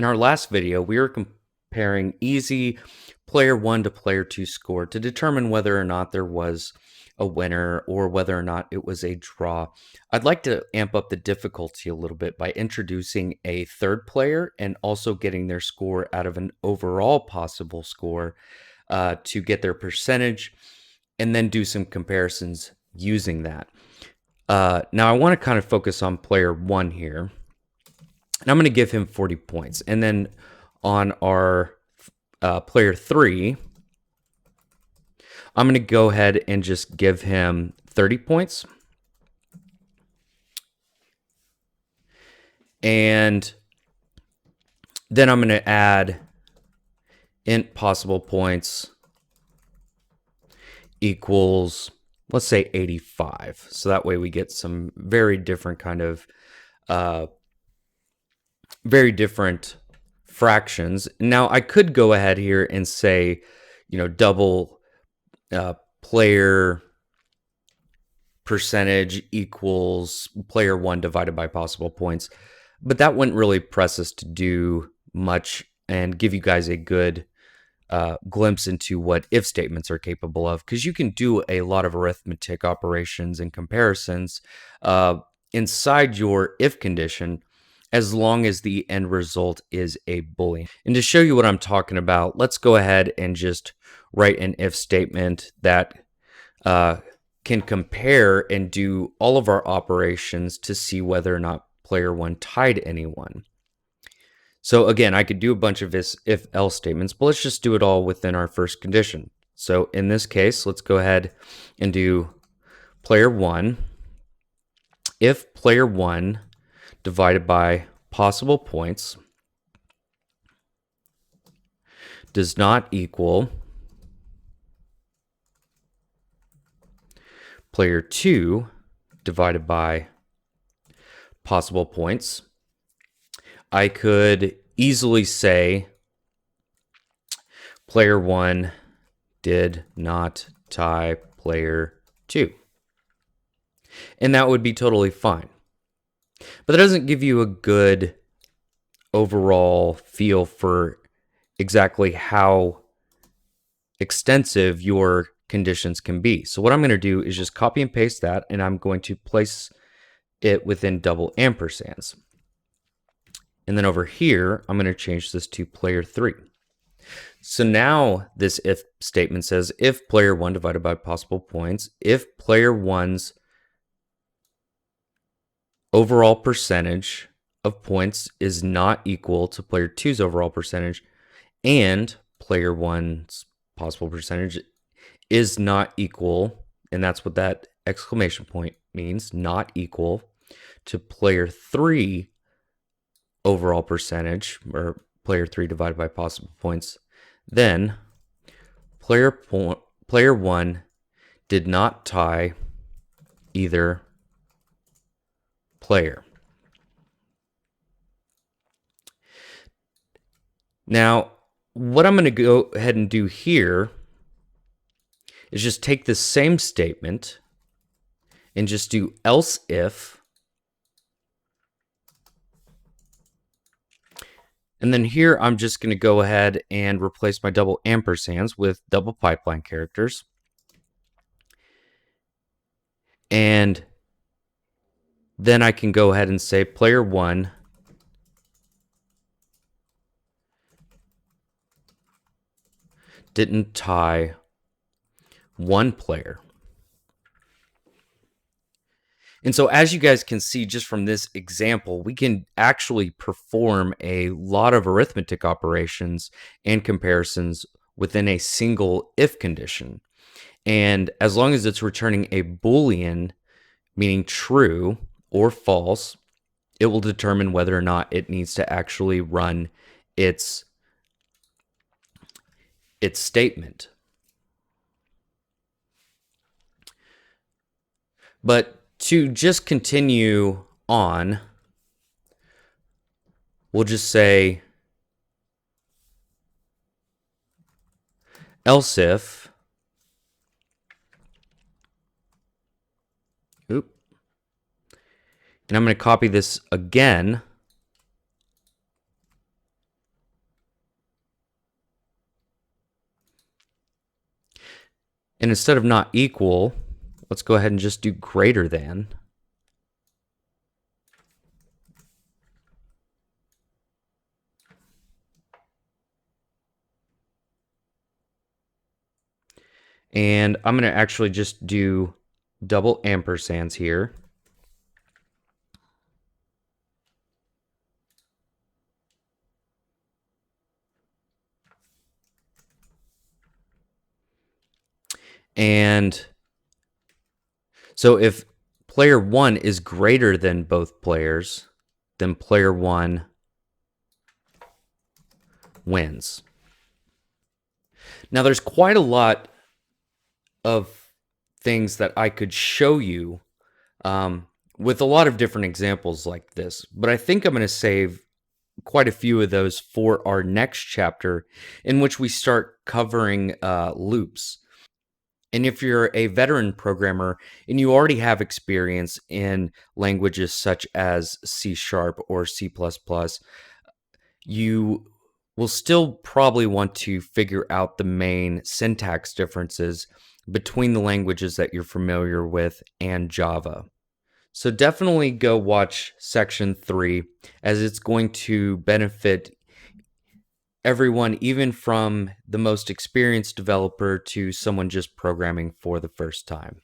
In our last video, we were comparing easy player 1 to player 2 score to determine whether or not there was a winner or whether or not it was a draw. I'd like to amp up the difficulty a little bit by introducing a third player and also getting their score out of an overall possible score to get their percentage, and then do some comparisons using that. Now I want to kind of focus on player 1 here. And I'm going to give him 40 points. And then on our player 3, I'm going to go ahead and just give him 30 points. And then I'm going to add int possible points equals, let's say 85. So that way we get some very different kind of very different fractions. Now I could go ahead here and say, double player percentage equals player 1 divided by possible points, but that wouldn't really press us to do much and give you guys a good glimpse into what if statements are capable of, because you can do a lot of arithmetic operations and comparisons inside your if condition, as long as the end result is a Boolean. And to show you what I'm talking about, let's go ahead and just write an if statement that can compare and do all of our operations to see whether or not player 1 tied anyone. So again, I could do a bunch of if-else statements, but let's just do it all within our first condition. So in this case, let's go ahead and do player 1. If player 1 divided by possible points does not equal player 2 divided by possible points, I could easily say player 1 did not tie player 2. And that would be totally fine. But that doesn't give you a good overall feel for exactly how extensive your conditions can be. So what I'm going to do is just copy and paste that, and I'm going to place it within double ampersands. And then over here, I'm going to change this to player 3. So now this if statement says if player 1 divided by possible points, if player 1's overall percentage of points is not equal to player 2's overall percentage, and player 1's possible percentage is not equal, and that's what that exclamation point means, not equal to player 3 overall percentage, or player 3 divided by possible points, then player 1 did not tie either player. Now, what I'm going to go ahead and do here is just take the same statement and just do else if. And then here I'm just going to go ahead and replace my double ampersands with double pipeline characters. And then I can go ahead and say player 1 didn't tie one player. And so as you guys can see just from this example, we can actually perform a lot of arithmetic operations and comparisons within a single if condition. And as long as it's returning a Boolean, meaning true or false, it will determine whether or not it needs to actually run its statement. But to just continue on, we'll just say else if, and I'm going to copy this again And instead of not equal, let's go ahead and just do greater than. And I'm going to actually just do double ampersands here. And so if player 1 is greater than both players, then player 1 wins. Now there's quite a lot of things that I could show you with a lot of different examples like this, but I think I'm going to save quite a few of those for our next chapter, in which we start covering loops. And if you're a veteran programmer and you already have experience in languages such as C# or C++, you will still probably want to figure out the main syntax differences between the languages that you're familiar with and Java. So definitely go watch section 3, as it's going to benefit everyone, even from the most experienced developer to someone just programming for the first time.